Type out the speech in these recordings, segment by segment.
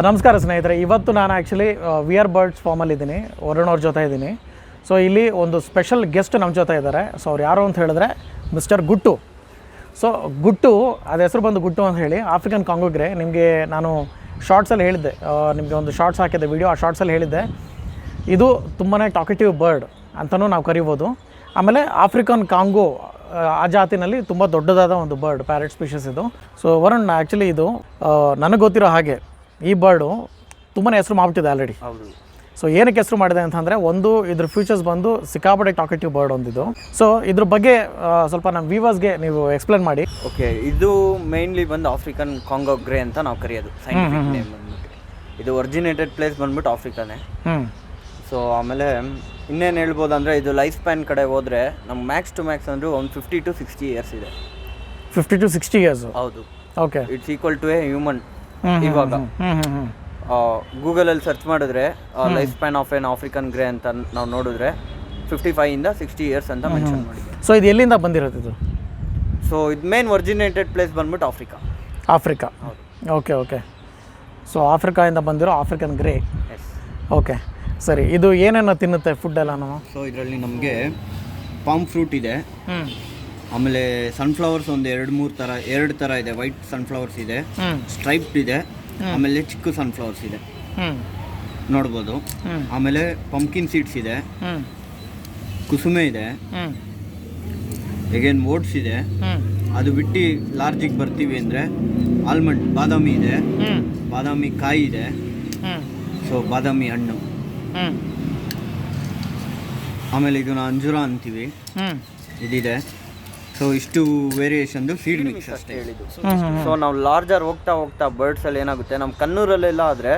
ನಮಸ್ಕಾರ ಸ್ನೇಹಿತರೆ, ಇವತ್ತು ನಾನು ಆ್ಯಕ್ಚುಲಿ ವಿಆರ್ ಬರ್ಡ್ಸ್ ಫಾರ್ಮಲ್ಲಿದ್ದೀನಿ, ವರುಣ್ ಅವ್ರ ಜೊತೆ ಇದ್ದೀನಿ. ಸೊ ಇಲ್ಲಿ ಒಂದು ಸ್ಪೆಷಲ್ ಗೆಸ್ಟ್ ನಮ್ಮ ಜೊತೆ ಇದ್ದಾರೆ. ಸೊ ಅವ್ರು ಯಾರು ಅಂತ ಹೇಳಿದ್ರೆ ಮಿಸ್ಟರ್ ಗುಟ್ಟು. ಸೊ ಗುಟ್ಟು, ಅದು ಹೆಸರು ಬಂದು ಗುಟ್ಟು ಅಂತ ಹೇಳಿ, ಆಫ್ರಿಕನ್ ಕಾಂಗೋ ಗ್ರೇ. ನಿಮಗೆ ನಾನು ಶಾರ್ಟ್ಸಲ್ಲಿ ಹೇಳಿದ್ದೆ, ನಿಮಗೆ ಒಂದು ಶಾರ್ಟ್ಸ್ ಹಾಕಿದ್ದೆ ವಿಡಿಯೋ, ಆ ಶಾರ್ಟ್ಸಲ್ಲಿ ಹೇಳಿದ್ದೆ ಇದು ತುಂಬಾ ಟಾಕೆಟಿವ್ ಬರ್ಡ್ ಅಂತಲೂ ನಾವು ಕರಿಬೋದು. ಆಮೇಲೆ ಆಫ್ರಿಕನ್ ಕಾಂಗೋ ಆ ಜಾತಿನಲ್ಲಿ ತುಂಬ ದೊಡ್ಡದಾದ ಒಂದು ಬರ್ಡ್, ಪ್ಯಾರೆಟ್ ಸ್ಪೀಷೀಸ್ ಇದು. ಸೊ ವರುಣ್, ಆ್ಯಕ್ಚುಲಿ ಇದು ನನಗೆ ಗೊತ್ತಿರೋ ಹಾಗೆ ಈ ಬರ್ಡು ತುಂಬಾ ಹೆಸರು ಮಾಡ್ಬಿಟ್ಟಿದೆ ಆಲ್ರೆಡಿ. ಹೌದು. ಸೊ ಏನಕ್ಕೆ ಹೆಸರು ಮಾಡಿದೆ ಅಂತಂದರೆ, ಒಂದು ಇದ್ರ ಫ್ಯೂಚರ್ಸ್ ಬಂದು ಸಿಕ್ಕಾಪಟ್ಟೆ ಟಾಕೆಟಿವ್ ಬರ್ಡ್ ಒಂದಿದು. ಸೊ ಇದ್ರ ಬಗ್ಗೆ ಸ್ವಲ್ಪ ನಮ್ಮ ವ್ಯೂವರ್ಸ್ಗೆ ನೀವು ಎಕ್ಸ್ಪ್ಲೇನ್ ಮಾಡಿ. ಓಕೆ, ಇದು ಮೇನ್ಲಿ ಬಂದು ಆಫ್ರಿಕನ್ ಕಾಂಗೋ ಗ್ರೇ ಅಂತ ನಾವು ಕರೆಯೋದು, ಸೈಂಟಿಫಿಕ್ ನೇಮ್ ಬಂದ್ಬಿಟ್ಟು. ಇದು ಒರಿಜಿನೇಟೆಡ್ ಪ್ಲೇಸ್ ಬಂದ್ಬಿಟ್ಟು ಆಫ್ರಿಕಾನೇ. ಸೊ ಆಮೇಲೆ ಇನ್ನೇನು ಹೇಳ್ಬೋದು ಅಂದರೆ, ಇದು ಲೈಫ್ ಸ್ಪ್ಯಾನ್ ಕಡೆ ಹೋದರೆ ನಮ್ಗೆ ಮ್ಯಾಕ್ಸ್ ಟು ಮ್ಯಾಕ್ಸ್ ಅಂದರೆ ಒಂದು 50 to 60 ಇಯರ್ಸ್ ಇದೆ. 50 to 60 ಇಯರ್ಸ್? ಹೌದು. Okay. It's equal to a human. ಇವಾಗ ಗೂಗಲಲ್ಲಿ ಸರ್ಚ್ ಮಾಡಿದ್ರೆ life span of an African grey ಅಂತ ನಾವು ನೋಡಿದ್ರೆ 55 ಇಂದ 60 ಇಯರ್ಸ್ ಅಂತ ಮೆನ್ಷನ್ ಮಾಡಿದೆ. ಸೊ ಇದು ಎಲ್ಲಿಂದ ಬಂದಿರೋದು ಇದು? ಸೊ ಇದು ಮೇನ್ ಒರಿಜಿನೇಟೆಡ್ ಪ್ಲೇಸ್ ಬಂದ್ಬಿಟ್ಟು ಆಫ್ರಿಕಾ. Okay okay. ಸೊ ಆಫ್ರಿಕಾಯಿಂದ ಬಂದಿರೋ ಆಫ್ರಿಕನ್ ಗ್ರೇ. ಎಸ್. ಓಕೆ, ಸರಿ. ಇದು ಏನೇನು ತಿನ್ನುತ್ತೆ ಫುಡ್ ಎಲ್ಲನೂ? ಸೊ ಇದರಲ್ಲಿ ನಮಗೆ ಪಾಮ್ ಫ್ರೂಟ್ ಇದೆ, ಆಮೇಲೆ ಸನ್ಫ್ಲವರ್ಸ್ ಒಂದು 2 ಥರ ಇದೆ. ವೈಟ್ ಸನ್ಫ್ಲವರ್ಸ್ ಇದೆ, ಸ್ಟ್ರೈಪ್ಡ್ ಇದೆ, ಆಮೇಲೆ ಚಿಕ್ಕ ಸನ್ಫ್ಲವರ್ಸ್ ಇದೆ ನೋಡ್ಬೋದು. ಆಮೇಲೆ ಪಂಪ್ಕಿನ್ ಸೀಡ್ಸ್ ಇದೆ, ಕುಸುಮೆ ಇದೆ, ಅಗೇನ್ ಓಟ್ಸ್ ಇದೆ. ಅದು ಬಿಟ್ಟು ಲಾರ್ಜಿಗೆ ಬರ್ತೀವಿ ಅಂದರೆ ಆಲ್ಮಂಡ್, ಬಾದಾಮಿ ಇದೆ, ಬಾದಾಮಿ ಕಾಯಿ ಇದೆ, ಸೊ ಬಾದಾಮಿ ಹಣ್ಣು. ಆಮೇಲೆ ಇದನ್ನ ಅಂಜೂರ ಅಂತೀವಿ, ಇದಿದೆ. ಸೊ ಇಷ್ಟು ವೇರಿಯೇಷನ್ದು ಸೀಡ್ ಮಿಕ್ಸ್ ಅಷ್ಟೇ ಹೇಳಿದ್ದು. ಸೊ ನಾವು ಲಾರ್ಜರ್ ಹೋಗ್ತಾ ಬರ್ಡ್ಸಲ್ಲಿ ಏನಾಗುತ್ತೆ, ನಮ್ಮ ಕಣ್ಣೂರಲ್ಲೆಲ್ಲ ಆದರೆ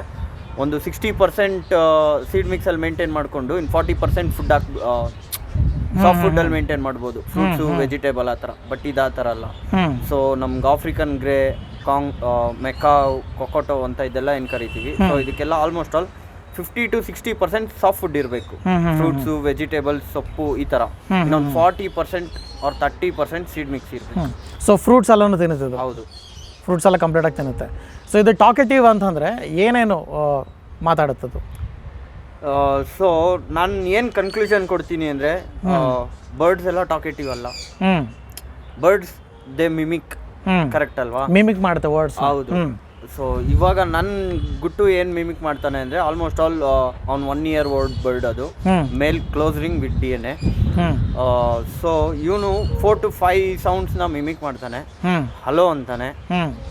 ಒಂದು 60% ಸೀಡ್ ಮಿಕ್ಸಲ್ಲಿ ಮೇಂಟೈನ್ ಮಾಡಿಕೊಂಡು ಇನ್ನು 40% ಫುಡ್ ಸಾಫ್ಟ್ ಫುಡ್ಡಲ್ಲಿ ಮೇಂಟೈನ್ ಮಾಡ್ಬೋದು, ಫ್ರೂಟ್ಸು, ವೆಜಿಟೇಬಲ್ ಆ ಥರ. ಬಟ್ ಇದು ಆ ಥರ ಅಲ್ಲ. ಸೊ ನಮ್ಗೆ ಆಫ್ರಿಕನ್ ಗ್ರೇ, ಮೆಕಾ, ಕೊಕೊಟೋ ಅಂತ ಇದೆಲ್ಲ ಏನು ಕರಿತೀವಿ. ಸೊ ಇದಕ್ಕೆಲ್ಲ almost all 50 to 60% soft food ಇರಬೇಕು, ಫ್ರೂಟ್ಸು, ವೆಜಿಟೇಬಲ್ಸ್, ಸೊಪ್ಪು ಈ ಥರ. ಇನ್ನೊಂದು 40% ಆರ್ 30% ಸೀಡ್ ಮಿಕ್ಸ್ ಇರಬೇಕು. ಸೊ ಫ್ರೂಟ್ಸ್ ಎಲ್ಲನೂ ತಿನ್ನುತ್ತೆ? ಹೌದು, ಫ್ರೂಟ್ಸ್ ಎಲ್ಲ ಕಂಪ್ಲೀಟಾಗಿ ತಿನ್ನುತ್ತೆ. ಸೊ ಇದು ಟಾಕೆಟಿವ್ ಅಂತಂದರೆ ಏನೇನು ಮಾತಾಡುತ್ತದು? ಸೊ ನಾನು ಏನು ಕನ್ಕ್ಲೂಷನ್ ಕೊಡ್ತೀನಿ ಅಂದರೆ, ಬರ್ಡ್ಸ್ ಎಲ್ಲ ಟಾಕೆಟಿವ್ ಅಲ್ಲ. ಬರ್ಡ್ಸ್ ದೇ ಮಿಮಿಕ್, ಕರೆಕ್ಟ್ ಅಲ್ವಾ? ಮಿಮಿಕ್ ಮಾಡುತ್ತೆ ವರ್ಡ್ಸ್. ಹೌದು. ಸೊ ಇವಾಗ ನನ್ನ ಗುಟ್ಟು ಏನು ಮಿಮಿಕ್ ಮಾಡ್ತಾನೆ ಅಂದರೆ, ಆಲ್ಮೋಸ್ಟ್ ಆಲ್ ಅವ್ನು 1 year old ಬರ್ಡ್, ಅದು male close ring with DNA. So ಇವನು 4 to 5 ಸೌಂಡ್ಸ್ನ ಮಿಮಿಕ್ ಮಾಡ್ತಾನೆ. ಹಲೋ ಅಂತಾನೆ,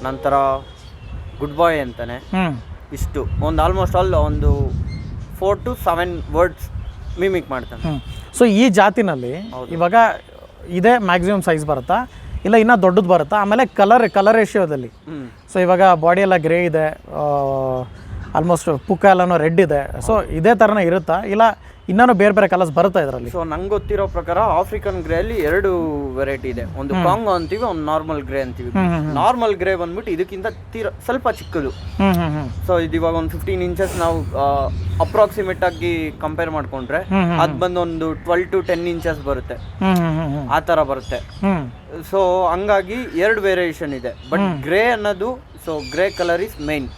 ನಂತರ ಗುಡ್ ಬಾಯ್ ಅಂತಾನೆ, ಇಷ್ಟು ಒಂದು ಆಲ್ಮೋಸ್ಟ್ ಆಲ್ ಒಂದು 4 to 7 ವರ್ಡ್ಸ್ ಮಿಮಿಕ್ ಮಾಡ್ತಾನೆ. ಸೊ ಈ ಜಾತಿನಲ್ಲಿ ಇವಾಗ ಇದೇ ಮ್ಯಾಕ್ಸಿಮಮ್ ಸೈಜ್ ಬರುತ್ತಾ, ಇಲ್ಲ ಇನ್ನೂ ದೊಡ್ಡದು ಬರುತ್ತಾ? ಆಮೇಲೆ ಕಲರ್ ರೇಷಿಯೋದಲ್ಲಿ, ಸೊ ಇವಾಗ ಬಾಡಿ ಎಲ್ಲ ಗ್ರೇ ಇದೆ, ಆಲ್ಮೋಸ್ಟ್ ಪುಕ್ಕ ಎಲ್ಲನೂ ರೆಡ್ ಇದೆ. ಸೊ ಇದೇ ಥರನೇ ಇರುತ್ತಾ, ಇಲ್ಲ ಇನ್ನೂ ಬೇರೆ ಕಲರ್ಸ್ ಬರುತ್ತಾ ಇದರಲ್ಲಿ? ಸೊ ನಂಗೆ ಗೊತ್ತಿರೋ ಪ್ರಕಾರ ಆಫ್ರಿಕನ್ ಗ್ರೇ ಅಲ್ಲಿ 2 ವೆರೈಟಿ ಇದೆ. ಒಂದು ಕಾಂಗೋ ಅಂತೀವಿ, ಒಂದು ನಾರ್ಮಲ್ ಗ್ರೇ ಅಂತೀವಿ. ನಾರ್ಮಲ್ ಗ್ರೇ ಬಂದ್ಬಿಟ್ಟು ಇದಕ್ಕಿಂತ ಸ್ವಲ್ಪ ಚಿಕ್ಕದು. ಸೊ ಇದು ಇವಾಗ ಒಂದು 15 inches ನಾವು ಅಪ್ರಾಕ್ಸಿಮೇಟ್ ಆಗಿ ಕಂಪೇರ್ ಮಾಡ್ಕೊಂಡ್ರೆ ಅದು ಬಂದು ಒಂದು 12 to 10 inches ಬರುತ್ತೆ, ಆ ಥರ ಬರುತ್ತೆ. ಸೊ ಹಂಗಾಗಿ 2 ವೇರಿಯೇಷನ್ ಇದೆ. ಬಟ್ ಗ್ರೇ ಅನ್ನೋದು, so grey colour is main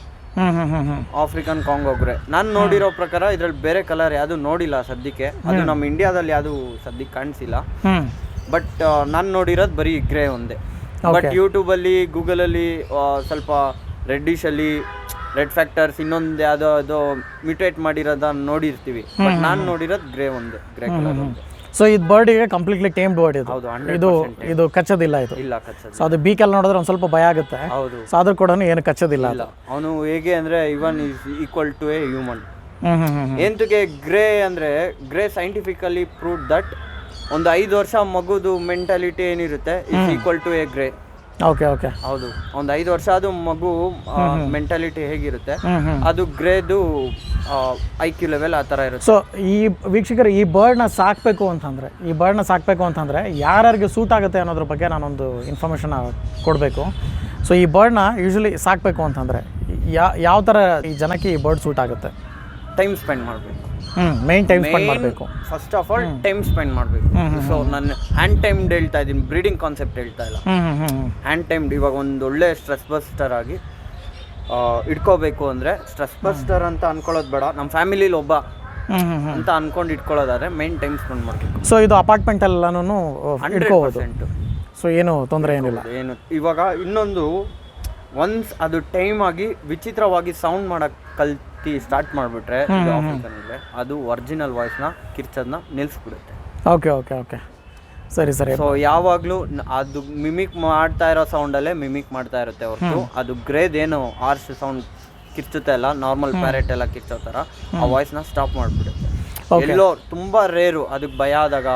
African Congo grey. ನಾನು ನೋಡಿರೋ ಪ್ರಕಾರ ಇದ್ರಲ್ಲಿ ಬೇರೆ ಕಲರ್ ಯಾವುದು ನೋಡಿಲ್ಲ ಸದ್ಯಕ್ಕೆ. ಅದು ನಮ್ಮ ಇಂಡಿಯಾದಲ್ಲಿ ಯಾವುದು ಸದ್ಯಕ್ಕೆ ಕಾಣಿಸಿಲ್ಲ. ಬಟ್ ನಾನು ನೋಡಿರೋದು ಬರೀ ಗ್ರೇ ಒಂದೇ. ಬಟ್ ಯೂಟ್ಯೂಬಲ್ಲಿ, ಗೂಗಲಲ್ಲಿ ಸ್ವಲ್ಪ ರೆಡ್ಡಿಶಲ್ಲಿ, ರೆಡ್ ಫ್ಯಾಕ್ಟರ್ಸ್, ಇನ್ನೊಂದು ಯಾವುದೋ ಮ್ಯೂಟೇಟ್ ಮಾಡಿರೋದನ್ನ ನೋಡಿರ್ತೀವಿ. ಬಟ್ ನಾನು ನೋಡಿರೋದು ಗ್ರೇ ಒಂದೇ, ಗ್ರೇ ಕಲರ್ ಒಂದೇ. ಸೊ ಇದು ಬರ್ಡಿಗೆ ಕಂಪ್ಲೀಟ್ಲಿ ಟೇಮ್ಡ್ ಬರ್ಡ್ ಇದು. ಇದು ಕಚ್ಚೋದಿಲ್ಲ ಇದು. ಇಲ್ಲ, ಕಚ್ಚೋದಿಲ್ಲ. ಸೊ ಅದು ಬೀಕಲ್ಲಿ ನೋಡಿದ್ರೆ ಒಂದು ಸ್ವಲ್ಪ ಭಯ ಆಗುತ್ತೆ. ಹೌದು. ಸೊ ಆದ್ರೂ ಕೂಡ ಏನು ಕಚ್ಚೋದಿಲ್ಲ. ಅವನು ಹೇಗೆ ಅಂದರೆ even is equal to a human. ಎಂತಕ್ಕೆ ಗ್ರೇ ಅಂದರೆ, ಗ್ರೇ ಸೈಂಟಿಫಿಕಲಿ ಪ್ರೂವ್ಡ್ ದಟ್ ಒಂದು 5 ವರ್ಷ ಮಗುದು ಮೆಂಟಾಲಿಟಿ ಏನಿರುತ್ತೆ is equal to a grey. Okay okay. ಹೌದು, ಒಂದು 5 ವರ್ಷ ಅದು ಮಗು ಮೆಂಟಾಲಿಟಿ ಹೇಗಿರುತ್ತೆ ಅದು ಗ್ರೇದು IQ ಲೆವೆಲ್ ಆ ಥರ ಇರುತ್ತೆ. ಸೊ ಈ ವೀಕ್ಷಕರು, ಈ ಬರ್ಡ್ನ ಸಾಕಬೇಕು ಅಂತಂದರೆ ಯಾರ್ಯಾರಿಗೆ ಸೂಟ್ ಆಗುತ್ತೆ ಅನ್ನೋದ್ರ ಬಗ್ಗೆ ನಾನೊಂದು ಇನ್ಫಾರ್ಮೇಷನ್ ಕೊಡಬೇಕು. ಸೊ ಈ ಬರ್ಡ್ನ ಯೂಶ್ವಲಿ ಸಾಕಬೇಕು ಅಂತಂದರೆ ಯಾವ ಥರ ಈ ಜನಕ್ಕೆ ಈ ಬರ್ಡ್ ಸೂಟ್ ಆಗುತ್ತೆ? ಟೈಮ್ ಸ್ಪೆಂಡ್ ಮಾಡಬೇಕು. ಮೇನ್ ಟೈಮ್ ಸ್ಪೆಂಡ್ ಮಾಡಬೇಕು. First of all time spend ಮಾಡಬೇಕು. ಸೊ ನಾನು ಹ್ಯಾಂಡ್ ಟೈಮ್ಡ್ ಹೇಳ್ತಾ ಇದ್ದೀನಿ, ಬ್ರೀಡಿಂಗ್ ಕಾನ್ಸೆಪ್ಟ್ ಹೇಳ್ತಾ ಇಲ್ಲ. ಹ್ಯಾಂಡ್ ಟೈಮ್ಡ್ ಇವಾಗ ಒಂದು ಒಳ್ಳೆ ಸ್ಟ್ರೆಸ್ ಬಸ್ಟರ್ ಆಗಿ ಇಟ್ಕೋಬೇಕು ಅಂದರೆ ಸ್ಟ್ರೆಸ್ ಬಸ್ಟರ್ ಅಂತ ಅನ್ಕೊಳ್ಳೋದು ಬೇಡ, ನಮ್ಮ ಫ್ಯಾಮಿಲಿಲಿ ಒಬ್ಬ ಅಂತ ಅನ್ಕೊಂಡು ಇಟ್ಕೊಳ್ಳೋದಾದ್ರೆ ಮೈನ್ ಟೈಮ್ ಸ್ಪೆಂಡ್ ಮಾಡಬೇಕು. ಸೊ ಇದು ಅಪಾರ್ಟ್ಮೆಂಟೆಲ್ಲನೂ ಇಟ್ಕೋಬೋದು, 100%. ಸೊ ಏನು ತೊಂದರೆ ಏನಿಲ್ಲ. ಏನು ಇವಾಗ ಇನ್ನೊಂದು ಒನ್ಸ್ ಅದು ಟೈಮ್ ಆಗಿ ವಿಚಿತ್ರವಾಗಿ ಸೌಂಡ್ ಮಾಡಕ್ಕೆ ಕಲ್ತಿ ಸ್ಟಾರ್ಟ್ ಮಾಡಿಬಿಟ್ರೆ ಅದು ಒರಿಜಿನಲ್ ವಾಯ್ಸ್ನ ಕಿರ್ಚೋದನ್ನ ನಿಲ್ಲಿಸ್ಬಿಡುತ್ತೆ. ಓಕೆ ಓಕೆ ಓಕೆ, ಸರಿ ಸರಿ. ಸೊ ಯಾವಾಗಲೂ ಅದು ಮಿಮಿಕ್ ಮಾಡ್ತಾ ಇರೋ ಸೌಂಡಲ್ಲೇ ಮಿಮಿಕ್ ಮಾಡ್ತಾ ಇರುತ್ತೆ ಹೊರತು ಅದು ಗ್ರೇದೇನು ಆರ್ಸ್ ಸೌಂಡ್ ಕಿರ್ಚುತ್ತೆ ಅಲ್ಲ, ನಾರ್ಮಲ್ ಪ್ಯಾರೆಟ್ ಎಲ್ಲ ಕಿರ್ಚೋ ಥರ ಆ ವಾಯ್ಸ್ನ ಸ್ಟಾಪ್ ಮಾಡಿಬಿಡುತ್ತೆ. ಎಲ್ಲೋ ತುಂಬ ರೇರು ಅದಕ್ಕೆ ಭಯ ಆದಾಗ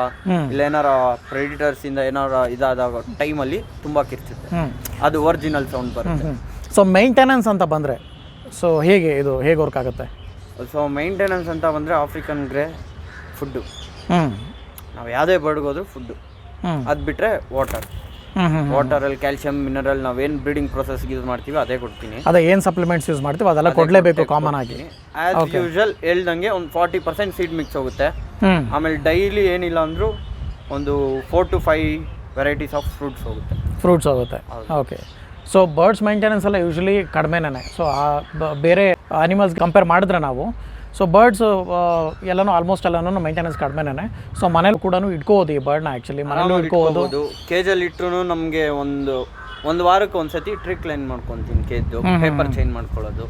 ಇಲ್ಲ ಏನಾರ ಪ್ರೆಡಿಟರ್ಸ್ ಇಂದ ಏನಾರ ಇದಾದಾಗ ಟೈಮಲ್ಲಿ ತುಂಬ ಕಿರ್ಚುತ್ತೆ, ಅದು ಒರಿಜಿನಲ್ ಸೌಂಡ್ ಬರುತ್ತೆ. ಸೊ ಮೇಂಟೆನೆನ್ಸ್ ಅಂತ ಬಂದರೆ ಸೊ ಹೇಗೆ ವರ್ಕ್ ಆಗುತ್ತೆ? ಸೊ ಮೇಂಟೆನೆನ್ಸ್ ಅಂತ ಬಂದರೆ ಆಫ್ರಿಕನ್ ಗ್ರೇ ಫುಡ್ಡು, ನಾವು ಯಾವುದೇ ಬರ್ಡ್ಗೋದ್ರು ಫುಡ್ಡು, ಅದು ಬಿಟ್ಟರೆ ವಾಟರಲ್ಲಿ ಕ್ಯಾಲ್ಸಿಯಂ ಮಿನರಲ್ ನಾವೇನು ಬ್ರೀಡಿಂಗ್ ಪ್ರೊಸೆಸ್ಗೆ ಯೂಸ್ ಮಾಡ್ತೀವಿ ಅದೇ ಕೊಡ್ತೀನಿ. ಅದೇ ಏನು ಸಪ್ಲಿಮೆಂಟ್ಸ್ ಯೂಸ್ ಮಾಡ್ತೀವಿ ಅದೆಲ್ಲ ಕೊಡಲೇಬೇಕು ಕಾಮನ್ ಆಗಿ. ಆ್ಯಸ್ ಯೂಶುವಲ್ ಹೇಳ್ದಂಗೆ ಒಂದು 40% ಸೀಡ್ ಮಿಕ್ಸ್ ಹೋಗುತ್ತೆ. ಆಮೇಲೆ ಡೈಲಿ ಏನಿಲ್ಲ ಅಂದರೂ ಒಂದು 4 to 5 ವೆರೈಟೀಸ್ ಆಫ್ ಫ್ರೂಟ್ಸ್ ಹೋಗುತ್ತೆ. ಓಕೆ. ಸೊ ಬರ್ಡ್ಸ್ ಮೇಂಟೆನೆನ್ಸ್ ಎಲ್ಲ ಯೂಶ್ವಲಿ ಕಡಿಮೆನೇ. ಸೊ ಬೇರೆ ಅನಿಮಲ್ಸ್ ಕಂಪೇರ್ ಮಾಡಿದ್ರೆ ನಾವು ಸೊ ಬರ್ಡ್ಸ್ ಆಲ್ಮೋಸ್ಟ್ ಎಲ್ಲನೂ ಮೇಂಟೆನೆನ್ಸ್ ಕಡಿಮೆನೇ. ಸೊ ಮನೇಲಿ ಕೂಡ ಇಟ್ಕೋಬೋದು ಈ ಬರ್ಡ್ನ, ಆ್ಯಕ್ಚುಲಿ ಮನೇಲಿ ಇಟ್ಕೋಬೋದು. ಕೇಜಲ್ಲಿ ಇಟ್ಟರು ನಮಗೆ ಒಂದು ವಾರಕ್ಕೆ ಒಂದ್ಸತಿ ಟ್ರಿಕ್ ಲೈನ್ ಮಾಡ್ಕೊತೀನಿ, ಕೇಜ್ದು ಪೇಪರ್ ಚೇಂಜ್ ಮಾಡ್ಕೊಳ್ಳೋದು.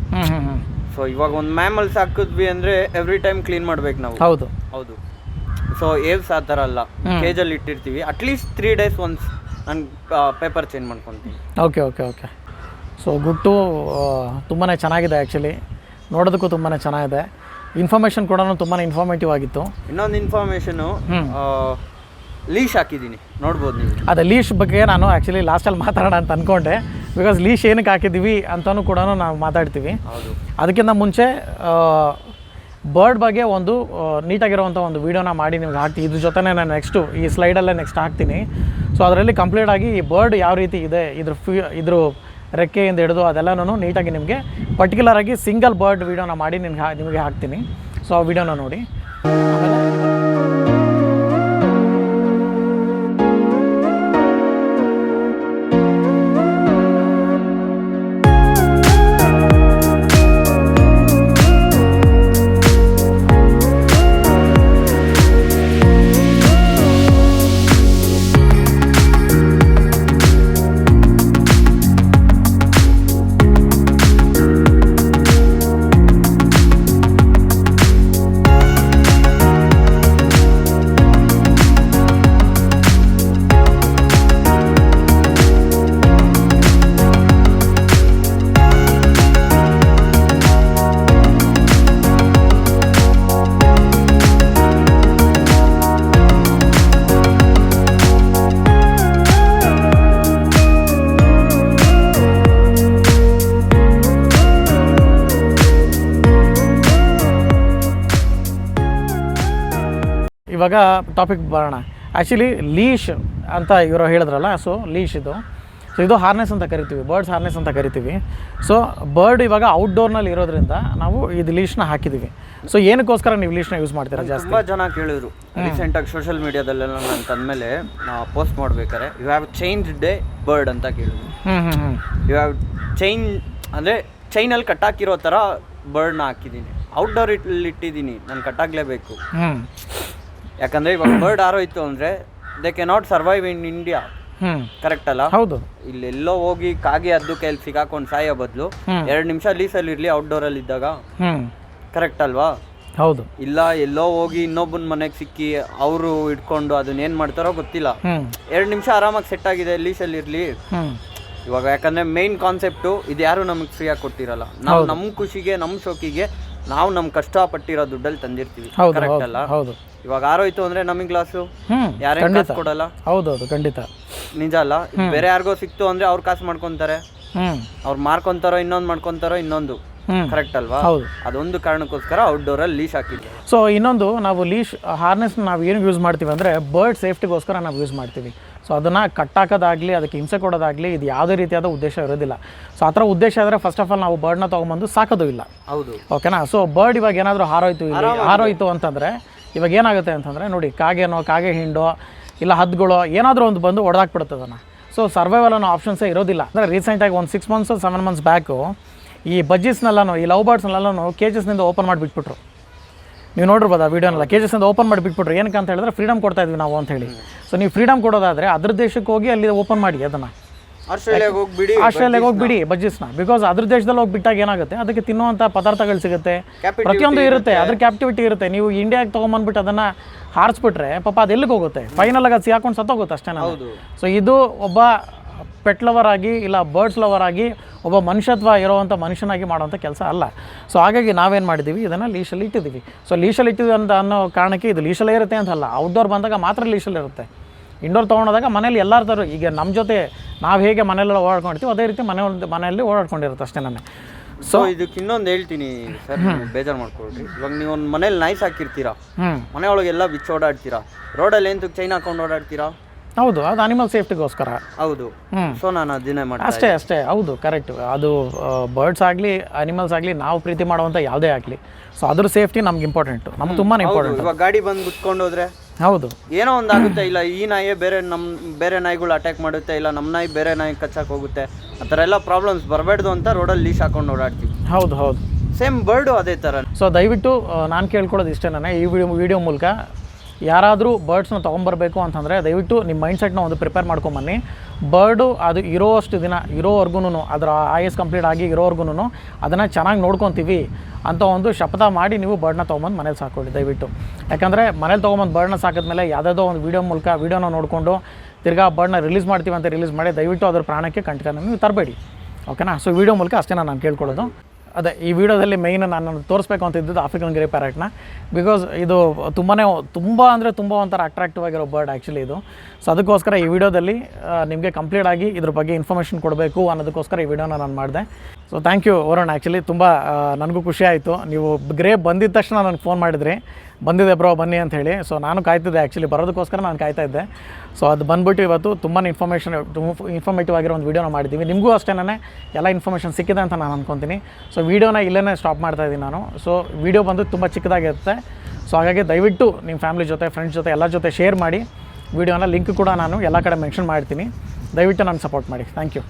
ಸೊ ಇವಾಗ ಒಂದು ಮ್ಯಾಮಲ್ಸ್ ಹಾಕಿದ್ವಿ ಅಂದರೆ ಎವ್ರಿ ಟೈಮ್ ಕ್ಲೀನ್ ಮಾಡ್ಬೇಕು ನಾವು. ಹೌದು. ಸೊ ಏವ್ಸ್ ಆ ಥರ ಅಲ್ಲ, ಕೇಜಲ್ಲಿ ಇಟ್ಟಿರ್ತೀವಿ ಅಟ್ಲೀಸ್ಟ್ 3 days ಒನ್ಸ್ ನಾನು ಪೇಪರ್ ಚೇಂಜ್ ಮಾಡ್ಕೊತೀನಿ. Okay okay okay. ಸೊ ಗುಟ್ಟು ತುಂಬಾ ಚೆನ್ನಾಗಿದೆ, ಆ್ಯಕ್ಚುಲಿ ನೋಡೋದಕ್ಕೂ ತುಂಬಾ ಚೆನ್ನಾಗಿದೆ. ಇನ್ಫಾರ್ಮೇಷನ್ ಕೂಡ ತುಂಬಾ ಇನ್ಫಾರ್ಮೇಟಿವ್ ಆಗಿತ್ತು. ಇನ್ನೊಂದು ಇನ್ಫಾರ್ಮೇಷನು ಲೀಶ್ ಹಾಕಿದ್ದೀನಿ, ನೋಡ್ಬೋದು ನೀವು. ಅದೇ ಲೀಶ್ ಬಗ್ಗೆ ನಾನು ಆ್ಯಕ್ಚುಲಿ ಲಾಸ್ಟಲ್ಲಿ ಮಾತಾಡೋಣ ಅಂತ ಅಂದ್ಕೊಂಡೆ, ಬಿಕಾಸ್ ಲೀಶ್ ಏನಕ್ಕೆ ಹಾಕಿದ್ದೀವಿ ಅಂತಲೂ ಕೂಡ ನಾವು ಮಾತಾಡ್ತೀವಿ. ಅದಕ್ಕಿಂತ ಮುಂಚೆ ಬರ್ಡ್ ಬಗ್ಗೆ ಒಂದು ನೀಟಾಗಿರುವಂಥ ಒಂದು ವೀಡಿಯೋನ ಮಾಡಿ ನಿಮ್ಗೆ ಹಾಕ್ತೀನಿ. ಇದ್ರ ಜೊತೆನೇ ನಾನು ನೆಕ್ಸ್ಟು ಈ ಸ್ಲೈಡಲ್ಲೇ ನೆಕ್ಸ್ಟ್ ಹಾಕ್ತೀನಿ. ಸೊ ಅದರಲ್ಲಿ ಕಂಪ್ಲೀಟಾಗಿ ಈ ಬರ್ಡ್ ಯಾವ ರೀತಿ ಇದೆ, ಇದ್ರ ರೆಕ್ಕೆಯಿಂದ ಹಿಡಿದು ಅದೆಲ್ಲನೂ ನೀಟಾಗಿ ನಿಮಗೆ ಪರ್ಟಿಕ್ಯುಲರಾಗಿ ಸಿಂಗಲ್ ಬರ್ಡ್ ವೀಡಿಯೋನ ಮಾಡಿ ನಿಮಗೆ ಹಾಕ್ತೀನಿ. ಸೊ ಆ ವೀಡಿಯೋನ ನೋಡಿ. ಆಮೇಲೆ ಇವಾಗ ಟಾಪಿಕ್ ಬರೋಣ. ಆ್ಯಕ್ಚುಲಿ ಲೀಶ್ ಅಂತ ಇವರು ಹೇಳಿದ್ರಲ್ಲ, ಸೊ ಲೀಶ್ ಇದು ಹಾರ್ನೆಸ್ ಅಂತ ಕರಿತೀವಿ, ಬರ್ಡ್ಸ್ ಹಾರ್ನೆಸ್ ಅಂತ ಕರಿತೀವಿ. ಸೊ ಬರ್ಡ್ ಇವಾಗ ಔಟ್ಡೋರ್ನಲ್ಲಿ ಇರೋದ್ರಿಂದ ನಾವು ಇದು ಲೀಶ್ನ ಹಾಕಿದ್ದೀವಿ. ಸೊ ಏನಕ್ಕೋಸ್ಕರ ನೀವು ಲೀಶ್ನ ಯೂಸ್ ಮಾಡ್ತೀರಾ? ಜಾಸ್ತಿ ತುಂಬ ಜನ ಕೇಳಿದ್ರು ರೀಸೆಂಟಾಗಿ ಸೋಷಿಯಲ್ ಮೀಡಿಯಾದಲ್ಲೆಲ್ಲ ನಾನು ತಂದಮೇಲೆ ಪೋಸ್ಟ್ ಮಾಡ್ಬೇಕಾರೆ you have changed a bird ಅಂತ ಕೇಳಿದ್ರು. ಯು ಹ್ಯಾವ್ ಚೈನ್ ಅಂದರೆ ಚೈನಲ್ಲಿ ಕಟ್ಟಾಕಿರೋ ಥರ ಬರ್ಡ್ನ ಹಾಕಿದ್ದೀನಿ, ಔಟ್ಡೋರ್ ಇಟ್ಟಿದ್ದೀನಿ, ನಾನು ಕಟ್ಟಾಗಲೇಬೇಕು. ಯಾಕಂದರೆ ಇವಾಗ ಬರ್ಡ್ ಆರೋಯ್ತು ಅಂದರೆ they can not survive in India. Correct ಅಲ್ಲ? ಹೌದು. ಇಲ್ಲೆಲ್ಲೋ ಹೋಗಿ ಕಾಗೆ ಅದ್ದು ಕೈಯಲ್ಲಿ ಸಿಗಾಕೊಂಡು ಸಾಯೋ ಬದಲು 2 ನಿಮಿಷ ಲೀಸಲ್ಲಿ ಇರಲಿ ಔಟ್ಡೋರಲ್ಲಿ ಇದ್ದಾಗ. ಕರೆಕ್ಟ್ ಅಲ್ವಾ? ಹೌದು. ಇಲ್ಲ ಎಲ್ಲೋ ಹೋಗಿ ಇನ್ನೊಬ್ಬನ ಮನೆಗೆ ಸಿಕ್ಕಿ ಅವರು ಇಟ್ಕೊಂಡು ಅದನ್ನ ಏನು ಮಾಡ್ತಾರೋ ಗೊತ್ತಿಲ್ಲ, 2 ನಿಮಿಷ ಆರಾಮಾಗಿ ಸೆಟ್ ಆಗಿದೆ ಲೀಸಲ್ಲಿ ಇರಲಿ. ಇವಾಗ ಯಾಕಂದರೆ ಮೇನ್ ಕಾನ್ಸೆಪ್ಟು ಇದು ಯಾರು ನಮಗೆ ಫ್ರೀಯಾಗಿ ಕೊಟ್ಟಿರಲ್ಲ. ನಾವು ನಮ್ಮ ಖುಷಿಗೆ ನಮ್ಮ ಶೋಕಿಗೆ ನಾವು ನಮ್ಮ ಕಷ್ಟಪಟ್ಟಿರೋ ದುಡ್ಡಲ್ಲಿ ತಂದಿರ್ತೀವಿ. ಕರೆಕ್ಟ್ ಅಲ್ಲ? ಹೌದು. ಇವಾಗ ಆರೋಯ್ತು ಅಂದರೆ ನಮಗೆ ಲಾಸು, ಯಾರೇ ಕಾಸು ಕೊಡಲ್ಲ. ಹೌದೌದು, ಖಂಡಿತ ನಿಜ ಅಲ್ಲ? ಬೇರೆ ಯಾರಿಗೋ ಸಿಕ್ತು ಅಂದರೆ ಅವ್ರು ಕಾಸು ಮಾಡ್ಕೊತಾರೆ, ಅವ್ರು ಮಾರ್ಕೊಂತಾರೋ ಇನ್ನೊಂದು. ಕರೆಕ್ಟ್ ಅಲ್ವಾ? ಹೌದು. ಅದೊಂದು ಕಾರಣಕ್ಕೋಸ್ಕರ ಔಟ್ಡೋರಲ್ಲಿ ಲೀಶ್ ಹಾಕಿದ್ವಿ. ಸೊ ಇನ್ನೊಂದು, ನಾವು ಲೀಶ್ ಹಾರ್ನೆಸ್ ನಾವು ಏನು ಯೂಸ್ ಮಾಡ್ತೀವಿ ಅಂದರೆ ಬರ್ಡ್ ಸೇಫ್ಟಿಗೋಸ್ಕರ ನಾವು ಯೂಸ್ ಮಾಡ್ತೀವಿ. ಸೊ ಅದನ್ನು ಕಟ್ಟಾಕೋದಾಗಲಿ ಅದಕ್ಕೆ ಹಿಂಸೆ ಕೊಡೋದಾಗಲಿ ಇದು ಯಾವುದೇ ರೀತಿಯಾದ ಉದ್ದೇಶ ಇರೋದಿಲ್ಲ. ಸೊ ಆ ಥರ ಉದ್ದೇಶ ಆದರೆ ಫಸ್ಟ್ ಆಫ್ ಆಲ್ ನಾವು ಬರ್ಡ್ನ ತೊಗೊಂಬಂದು ಸಾಕೋದು ಇಲ್ಲ. ಹೌದು. ಓಕೆನಾ? ಸೊ ಬರ್ಡ್ ಇವಾಗ ಏನಾದರೂ ಹಾರೋಯ್ತು ಅಂತಂದರೆ ಇವಾಗ ಏನಾಗುತ್ತೆ ಅಂತಂದರೆ ನೋಡಿ, ಕಾಗೆ ಹಿಂಡೋ ಇಲ್ಲ ಹದ್ದುಗಳೋ ಏನಾದರೂ ಒಂದು ಬಂದು ಹೊಡೆದಾಕ್ಬಿಡುತ್ತೆ ಅದನ್ನು. ಸೊ ಸರ್ವೈವಲ್ ಅನ್ನೋ ಆಪ್ಷನ್ಸೇ ಇರೋದಿಲ್ಲ. ಅಂದರೆ ರೀಸೆಂಟಾಗಿ ಒಂದು 6 months 7 months ಬ್ಯಾಕು ಈ ಬಜ್ಜೀಸ್ನೆಲ್ಲನೂ ಈ ಲವ್ ಬರ್ಡ್ಸ್ನೆಲ್ಲನೂ ಕೇಜಸ್ನಿಂದ ಓಪನ್ ಮಾಡಿಬಿಟ್ಬಿಟ್ರು. ನೀವು ನೋಡಿರ್ಬೋದು ಆ ವೀಡಿಯೋನೆಲ್ಲ ಕೇಜಸ್ನಿಂದ ಓಪನ್ ಮಾಡಿಬಿಟ್ಬಿಟ್ರು. ಏನಕ್ಕೆ ಅಂತ ಹೇಳಿದ್ರೆ ಫ್ರೀಡಮ್ ಕೊಡ್ತಾ ಇದ್ವಿ ನಾವು ಅಂತ ಹೇಳಿ. ಸೊ ನೀವು ಫ್ರೀಡಮ್ ಕೊಡೋದಾದರೆ ಅದ್ರ ದೇಶಕ್ಕೆ ಹೋಗಿ ಅಲ್ಲಿ ಓಪನ್ ಮಾಡಿ ಅದನ್ನು. ಆಸ್ಟ್ರೇಲಿಯಾಗೆ ಹೋಗಿಬಿಡಿ ಬಜ್ಜೀಸ್ನ. ಬಿಕಾಸ್ ಅದ್ರ ದೇಶದಲ್ಲಿ ಹೋಗಿ ಬಿಟ್ಟಾಗ ಏನಾಗುತ್ತೆ, ಅದಕ್ಕೆ ತಿನ್ನುವಂಥ ಪದಾರ್ಥಗಳು ಸಿಗುತ್ತೆ, ಪ್ರತಿಯೊಂದು ಇರುತ್ತೆ, ಅದ್ರ ಕ್ಯಾಪ್ಟಿವಿಟಿ ಇರುತ್ತೆ. ನೀವು ಇಂಡಿಯಾಗೆ ತೊಗೊಂಬಂದ್ಬಿಟ್ಟು ಅದನ್ನು ಹಾರಿಸ್ಬಿಟ್ರೆ ಪಾಪ ಅದು ಎಲ್ಲಿಗೆ ಹೋಗುತ್ತೆ, ಫೈನಲಾಗಿ ಅದು ಸಿಗಾಕೊಂಡು ಸತ್ತೋಗುತ್ತೆ ಅಷ್ಟೇ. ಸೊ ಇದು ಒಬ್ಬ ಪೆಟ್ ಲವರ್ ಆಗಿ ಇಲ್ಲ ಬರ್ಡ್ಸ್ ಲವರ್ ಆಗಿ ಒಬ್ಬ ಮನುಷ್ಯತ್ವ ಇರೋವಂಥ ಮನುಷ್ಯನಾಗಿ ಮಾಡೋವಂಥ ಕೆಲಸ ಅಲ್ಲ. ಸೊ ಹಾಗಾಗಿ ನಾವೇನು ಮಾಡಿದ್ದೀವಿ, ಇದನ್ನು ಲೀಶಲ್ಲಿ ಇಟ್ಟಿದ್ದೀವಿ. ಸೊ ಲೀಶಲ್ಲಿ ಇಟ್ಟಿದ್ದೀವಿ ಅಂತ ಅನ್ನೋ ಕಾರಣಕ್ಕೆ ಇದು ಲೀಶಲ್ಲೇ ಇರುತ್ತೆ ಅಂತಲ್ಲ, ಔಟ್ಡೋರ್ ಬಂದಾಗ ಮಾತ್ರ ಲೀಶಲ್ಲಿ ಇರುತ್ತೆ. ಇಂಡೋರ್ ತೊಗೊಂಡೋದಾಗ ಮನೇಲಿ ಎಲ್ಲರ ಥರ ಈಗ ನಮ್ಮ ಜೊತೆ ನಾವು ಹೇಗೆ ಮನೆಯಲ್ಲೆಲ್ಲ ಓಡಾಡ್ಕೊಂಡಿರ್ತೀವಿ ಅದೇ ರೀತಿ ಮನೆಯಲ್ಲಿ ಓಡಾಡ್ಕೊಂಡಿರುತ್ತೆ ಅಷ್ಟೇ ನಾನು. ಸೊ ಇದಕ್ಕೆ ಇನ್ನೊಂದು ಹೇಳ್ತೀನಿ ಸರ್, ಬೇಜಾರು ಮಾಡ್ಕೊಳ್ರಿ. ಇವಾಗ ನೀವು ಒಂದು ಮನೇಲಿ ನಾಯಿ ಸಾಕಿರ್ತೀರಾ, ಮನೆಯೊಳಗೆಲ್ಲ ಬಿಚ್ಚಿ ಓಡಾಡ್ತೀರಾ, ರೋಡಲ್ಲಿ ಏನು ಚೈನ್ ಹಾಕೊಂಡು ಓಡಾಡ್ತೀರಾ. ಹೌದು, ಅದು ಅನಿಮಲ್ ಸೇಫ್ಟಿಗೋಸ್ಕರ. ಹೌದು. ಸೊ ನಾನು ಅದನ್ನೇ ಮಾಡಿ ಅಷ್ಟೇ. ಹೌದು, ಕರೆಕ್ಟ್. ಅದು ಬರ್ಡ್ಸ್ ಆಗಲಿ ಅನಿಮಲ್ಸ್ ಆಗಲಿ ನಾವು ಪ್ರೀತಿ ಮಾಡುವಂಥ ಯಾವುದೇ ಆಗಲಿ, ಸೊ ಅದ್ರ ಸೇಫ್ಟಿ ನಮ್ಗೆ ಇಂಪಾರ್ಟೆಂಟು, ನಮ್ಗೆ ತುಂಬಾ ಇಂಪಾರ್ಟೆಂಟ್. ಇವಾಗ ಗಾಡಿ ಬಂದು ಕುತ್ಕೊಂಡು ಹೋದ್ರೆ ಹೌದು ಏನೋ ಒಂದು ಆಗುತ್ತೆ, ಇಲ್ಲ ಈ ನಾಯಿಯೇ ಬೇರೆ ನಾಯಿಗಳು ಅಟ್ಯಾಕ್ ಮಾಡುತ್ತೆ, ಇಲ್ಲ ನಮ್ಮ ನಾಯಿ ಬೇರೆ ನಾಯಿ ಕಚ್ಚಕ್ಕೆ ಹೋಗುತ್ತೆ, ಆ ಥರ ಎಲ್ಲ ಪ್ರಾಬ್ಲಮ್ಸ್ ಬರಬೇಡ್ದು ಅಂತ ರೋಡಲ್ಲಿ ಲೀಶ್ ಹಾಕೊಂಡು ಓಡಾಡ್ತೀವಿ. ಹೌದು. ಸೇಮ್ ಬರ್ಡು ಅದೇ ಥರ. ಸೊ ದಯವಿಟ್ಟು ನಾನು ಕೇಳ್ಕೊಳ್ಳೋದು ಇಷ್ಟೇ, ನಾನು ಈ ವಿಡಿಯೋ ಮೂಲಕ ಯಾರಾದರೂ ಬರ್ಡ್ಸ್ನ ತೊಗೊಂಬರ್ಬೇಕು ಅಂತಂದರೆ ದಯವಿಟ್ಟು ನಿಮ್ಮ ಮೈಂಡ್ಸೆಟ್ನ ಒಂದು ಪ್ರಿಪೇರ್ ಮಾಡ್ಕೊಂಬನ್ನಿ. ಬರ್ಡು ಅದು ಇರೋಷ್ಟು ದಿನ ಇರೋವರೆಗೂ, ಅದರ ಆಯಸ್ ಕಂಪ್ಲೀಟ್ ಆಗಿ ಇರೋವರೆಗೂ ಅದನ್ನು ಚೆನ್ನಾಗಿ ನೋಡ್ಕೊತೀವಿ ಅಂತ ಒಂದು ಶಪಥ ಮಾಡಿ ನೀವು ಬರ್ಡ್ನ ತೊಗೊಂಬಂದು ಮನೇಲಿ ಸಾಕೊಳ್ಳಿ ದಯವಿಟ್ಟು. ಯಾಕಂದರೆ ಮನೇಲಿ ತೊಗೊಂಬಂದು ಬರ್ಡ್ನ ಸಾಕಿದ್ಮೇಲೆ ಯಾವುದಾದ್ರೂ ಒಂದು ವೀಡಿಯೋನ ನೋಡಿಕೊಂಡು ತಿರ್ಗಾ ಬರ್ಡ್ನ ರಿಲೀಸ್ ಮಾಡ್ತೀವಿ ಅಂತ ರಿಲೀಸ್ ಮಾಡಿ ದಯವಿಟ್ಟು ಅದ್ರ ಪ್ರಾಣಕ್ಕೆ ಕಂಟಕನ ನೀವು ತರಬೇಡಿ. ಓಕೆನಾ? ಸೊ ವಿಡಿಯೋ ಮೂಲಕ ಅಷ್ಟೇ ನಾನು ಕೇಳ್ಕೊಳ್ಳೋದು. ಅದೇ ಈ ವಿಡಿಯೋದಲ್ಲಿ ಮೇಯ್ನ್ ನಾನು ತೋರಿಸ್ಬೇಕು ಅಂತ ಇದ್ದಿದ್ದು ಆಫ್ರಿಕನ್ ಗ್ರೇ ಪ್ಯಾರೆಟ್ನ. ಬಿಕಾಸ್ ಇದು ತುಂಬ ಅಂದರೆ ತುಂಬ ಒಂಥರ ಅಟ್ರಾಕ್ಟಿವ್ ಆಗಿರೋ ಬರ್ಡ್ ಆ್ಯಕ್ಚುಲಿ ಇದು. ಸೊ ಅದಕ್ಕೋಸ್ಕರ ಈ ವಿಡಿಯೋದಲ್ಲಿ ನಿಮಗೆ ಕಂಪ್ಲೀಟ್ ಆಗಿ ಇದ್ರ ಬಗ್ಗೆ ಇನ್ಫಾರ್ಮೇಷನ್ ಕೊಡಬೇಕು ಅನ್ನೋದಕ್ಕೋಸ್ಕರ ಈ ವಿಡಿಯೋನ ನಾನು ಮಾಡಿದೆ. So thank you Varun. Actually ತುಂಬ ನನಗೂ ಖುಷಿ ಆಯಿತು. ನೀವು ಗ್ರೇ ಬಂದಿದ್ದ ತಕ್ಷಣ ನನಗೆ ಫೋನ್ ಮಾಡಿದ್ರಿ, ಬಂದಿದೆ ಬ್ರೋ ಬನ್ನಿ ಅಂತ ಹೇಳಿ. ಸೊ ನಾನು ಕಾಯ್ತಿದ್ದೆ, ಆ್ಯಕ್ಚುಲಿ ಬರೋದಕ್ಕೋಸ್ಕರ ನಾನು ಕಾಯ್ತಾ ಇದ್ದೆ. ಸೊ ಅದು ಬಂದುಬಿಟ್ಟು ಇವತ್ತು ತುಂಬಾ ಇನ್ಫಾರ್ಮೇಟಿವ್ ಆಗಿರೋ ಒಂದು ವೀಡಿಯೋನ ಮಾಡಿದ್ದೀವಿ. ನಿಮಗೂ ಅಷ್ಟೇ ಎಲ್ಲ ಇನ್ಫಾರ್ಮೇಷನ್ ಸಿಕ್ಕಿದೆ ಅಂತ ನಾನು ಅಂದ್ಕೊತೀನಿ. ಸೊ ವೀಡಿಯೋನ ಇಲ್ಲೇ ಸ್ಟಾಪ್ ಮಾಡ್ತಾಯಿದ್ದೀನಿ ನಾನು. ಸೊ ವೀಡಿಯೋ ಬಂದು ತುಂಬ ಚಿಕ್ಕದಾಗಿರುತ್ತೆ. ಸೊ ಹಾಗಾಗಿ ದಯವಿಟ್ಟು ನಿಮ್ಮ ಫ್ಯಾಮಿಲಿ ಜೊತೆ ಫ್ರೆಂಡ್ಸ್ ಜೊತೆ ಎಲ್ಲ ಜೊತೆ ಶೇರ್ ಮಾಡಿ. ವೀಡಿಯೋನ ಲಿಂಕ್ ಕೂಡ ನಾನು ಎಲ್ಲ ಕಡೆ ಮೆನ್ಷನ್ ಮಾಡ್ತೀನಿ. ದಯವಿಟ್ಟು ನಾನು ಸಪೋರ್ಟ್ ಮಾಡಿ. Thank you.